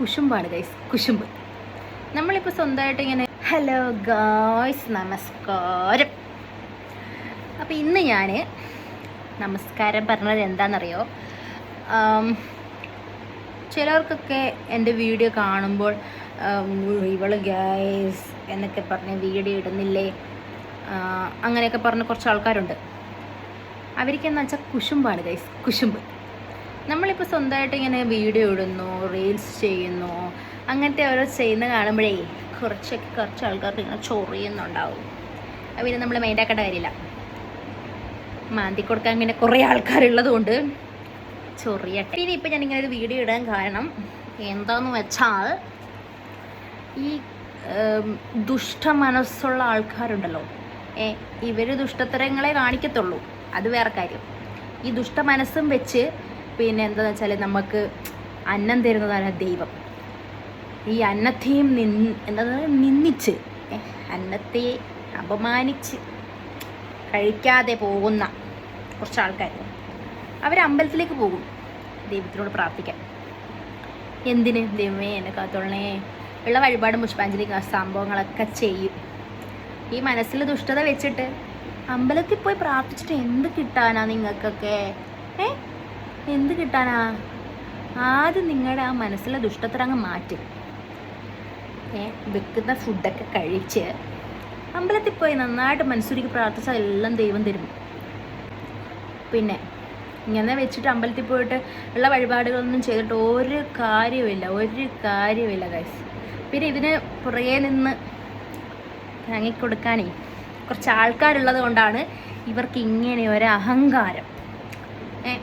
കുശുമ്പാണ് guys, കുശുമ്പ്. നമ്മളിപ്പോൾ സ്വന്തമായിട്ട് ഇങ്ങനെ ഹലോ ഗായ്സ് നമസ്കാരം. അപ്പോൾ ഇന്ന് ഞാൻ നമസ്കാരം പറഞ്ഞത് എന്താണെന്നറിയോ? ചിലർക്കൊക്കെ എൻ്റെ വീഡിയോ കാണുമ്പോൾ ഇവള് ഗൈസ് എന്നൊക്കെ പറഞ്ഞ് വീഡിയോ ഇടുന്നില്ലേ, അങ്ങനെയൊക്കെ പറഞ്ഞ് കുറച്ച് ആൾക്കാരുണ്ട്. അവർക്കെന്ന് വെച്ചാൽ കുശുമ്പാണ് ഗൈസ്, കുശുമ്പ്. നമ്മളിപ്പോൾ സ്വന്തമായിട്ട് ഇങ്ങനെ വീഡിയോ ഇടുന്നു, റീൽസ് ചെയ്യുന്നു, അങ്ങനത്തെ ഓരോ ചെയ്യുന്ന കാണുമ്പോഴേ കുറച്ച് ആൾക്കാർക്ക് ഇങ്ങനെ ചൊറിയുന്നുണ്ടാവും. പിന്നെ നമ്മൾ മൈൻഡാക്കേണ്ട കാര്യമില്ല. മാന്തി കൊടുക്കാൻ ഇങ്ങനെ കുറേ ആൾക്കാരുള്ളത് കൊണ്ട് ചൊറിയട്ടെ. ഇനി ഇപ്പം ഞാനിങ്ങനെ ഒരു വീഡിയോ ഇടാൻ കാരണം എന്താണെന്ന് വെച്ചാൽ, ഈ ദുഷ്ട മനസ്സുള്ള ആൾക്കാരുണ്ടല്ലോ, ഇവർ ദുഷ്ടത്തരങ്ങളെ കാണിക്കത്തുള്ളൂ, അത് വേറെ കാര്യം. ഈ ദുഷ്ട മനസ്സും വെച്ച് പിന്നെ എന്താണെന്ന് വെച്ചാൽ നമുക്ക് അന്നം തരുന്നതാണ് ദൈവം. ഈ അന്നത്തെയും നിന്ദിച്ച് അന്നത്തെ അപമാനിച്ച് കഴിക്കാതെ പോകുന്ന കുറച്ച് ആൾക്കാർ, അവർ അമ്പലത്തിലേക്ക് പോകും ദൈവത്തിനോട് പ്രാർത്ഥിക്കാൻ. എന്തിന്? ദൈവമേ എന്നെ കാത്തോളണേ, ഉള്ള വഴിപാടും പുഷ്പാഞ്ജലി സംഭവങ്ങളൊക്കെ ചെയ്യും. ഈ മനസ്സിൽ ദുഷ്ടത വെച്ചിട്ട് അമ്പലത്തിൽ പോയി പ്രാർത്ഥിച്ചിട്ട് എന്ത് കിട്ടാനാ നിങ്ങൾക്കൊക്കെ? എന്ത് കിട്ടാനാ? ആദ്യം നിങ്ങളുടെ ആ മനസ്സിലെ ദുഷ്ടത്തരങ്ങ് മാറ്റും. വെക്കുന്ന ഫുഡൊക്കെ കഴിച്ച് അമ്പലത്തിൽ പോയി നന്നായിട്ട് മനസ്സുരുക്കി പ്രാർത്ഥിച്ചാൽ എല്ലാം ദൈവം തരും. പിന്നെ ഇങ്ങനെ വെച്ചിട്ട് അമ്പലത്തിൽ പോയിട്ട് ഉള്ള വഴിപാടുകളൊന്നും ചെയ്തിട്ട് ഒരു കാര്യമില്ല ഗൈസ്. പിന്നെ ഇതിന് പുറകെ നിന്ന് താങ്ങിക്കൊടുക്കാനേ കുറച്ച് ആൾക്കാരുള്ളത് കൊണ്ടാണ് ഇവർക്ക് ഇങ്ങനെ ഒരു അഹങ്കാരം.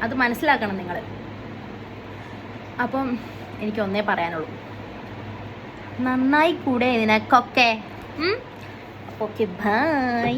അത് മനസ്സിലാക്കണം നിങ്ങൾ. അപ്പം എനിക്ക് ഒന്നേ പറയാനുള്ളൂ, നന്നായി കൂടെ ഇതിനൊക്കെ. Okay, by.